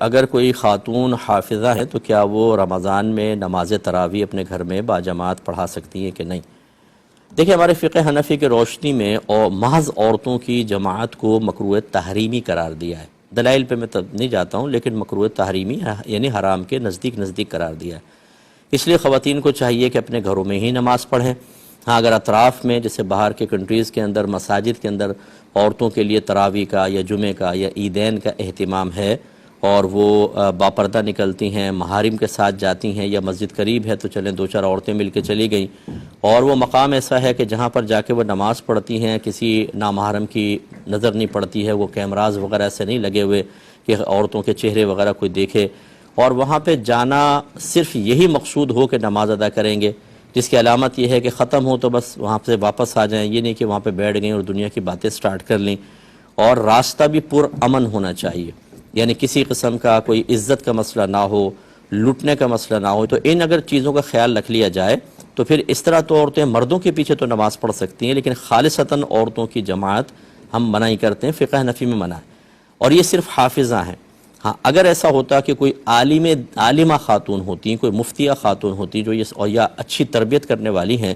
اگر کوئی خاتون حافظہ ہے تو کیا وہ رمضان میں نماز تراویح اپنے گھر میں باجماعت پڑھا سکتی ہیں کہ نہیں؟ دیکھیں، ہمارے فقہ حنفی کے روشنی میں محض عورتوں کی جماعت کو مکروہ تحریمی قرار دیا ہے۔ دلائل پہ میں نہیں جاتا ہوں، لیکن مکروہ تحریمی یعنی حرام کے نزدیک قرار دیا ہے۔ اس لیے خواتین کو چاہیے کہ اپنے گھروں میں ہی نماز پڑھیں۔ ہاں، اگر اطراف میں جیسے باہر کے کنٹریز کے اندر مساجد کے اندر عورتوں کے لیے تراویح کا یا جمعہ کا یا عیدین کا اہتمام ہے اور وہ باپردہ نکلتی ہیں، محارم کے ساتھ جاتی ہیں، یا مسجد قریب ہے تو چلیں 2-4 عورتیں مل کے چلی گئیں، اور وہ مقام ایسا ہے کہ جہاں پر جا کے وہ نماز پڑھتی ہیں کسی نامحرم کی نظر نہیں پڑتی ہے، وہ کیمراز وغیرہ سے نہیں لگے ہوئے کہ عورتوں کے چہرے وغیرہ کوئی دیکھے، اور وہاں پہ جانا صرف یہی مقصود ہو کہ نماز ادا کریں گے، جس کی علامت یہ ہے کہ ختم ہو تو بس وہاں سے واپس آ جائیں، یہ نہیں کہ وہاں پہ بیٹھ گئیں اور دنیا کی باتیں سٹارٹ کر لیں۔ اور راستہ بھی پرامن ہونا چاہیے، یعنی کسی قسم کا کوئی عزت کا مسئلہ نہ ہو، لٹنے کا مسئلہ نہ ہو۔ تو ان اگر چیزوں کا خیال رکھ لیا جائے تو پھر اس طرح تو عورتیں مردوں کے پیچھے تو نماز پڑھ سکتی ہیں، لیکن خالصتاً عورتوں کی جماعت ہم منع ہی کرتے ہیں، فقہ حنفی میں منع ہے، اور یہ صرف حافظہ ہیں۔ ہاں، اگر ایسا ہوتا کہ کوئی عالمہ خاتون ہوتی، کوئی مفتیہ خاتون ہوتی جو یا اچھی تربیت کرنے والی ہیں،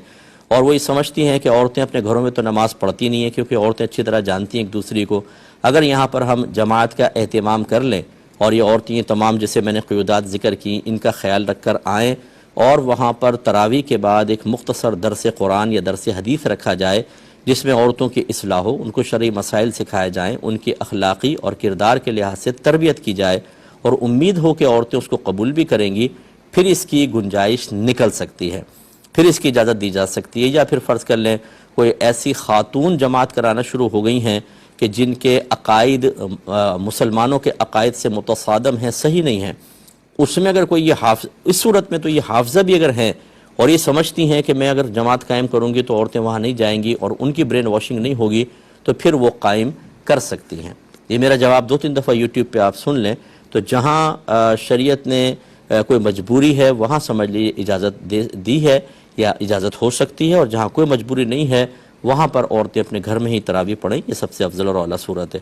اور وہ یہ سمجھتی ہیں کہ عورتیں اپنے گھروں میں تو نماز پڑھتی نہیں ہیں کیونکہ عورتیں اچھی طرح جانتی ہیں ایک دوسری کو، اگر یہاں پر ہم جماعت کا اہتمام کر لیں اور یہ عورتیں تمام جیسے میں نے قیودات ذکر کی ان کا خیال رکھ کر آئیں، اور وہاں پر تراویح کے بعد ایک مختصر درس قرآن یا درس حدیث رکھا جائے جس میں عورتوں کی اصلاح ہو، ان کو شرعی مسائل سکھائے جائیں، ان کی اخلاقی اور کردار کے لحاظ سے تربیت کی جائے، اور امید ہو کہ عورتیں اس کو قبول بھی کریں گی، پھر اس کی گنجائش نکل سکتی ہے، پھر اس کی اجازت دی جا سکتی ہے۔ یا پھر فرض کر لیں کوئی ایسی خاتون جماعت کرانا شروع ہو گئی ہیں کہ جن کے عقائد مسلمانوں کے عقائد سے متصادم ہیں، صحیح نہیں ہیں، اس میں اگر کوئی اس صورت میں تو یہ حافظہ بھی اگر ہیں اور یہ سمجھتی ہیں کہ میں اگر جماعت قائم کروں گی تو عورتیں وہاں نہیں جائیں گی اور ان کی برین واشنگ نہیں ہوگی، تو پھر وہ قائم کر سکتی ہیں۔ یہ میرا جواب 2-3 دفعہ یوٹیوب پہ آپ سن لیں، تو جہاں شریعت نے کوئی مجبوری ہے وہاں سمجھ لیجیے اجازت دی ہے یا اجازت ہو سکتی ہے، اور جہاں کوئی مجبوری نہیں ہے وہاں پر عورتیں اپنے گھر میں ہی تراویح پڑھیں، یہ سب سے افضل اور اعلیٰ صورت ہے۔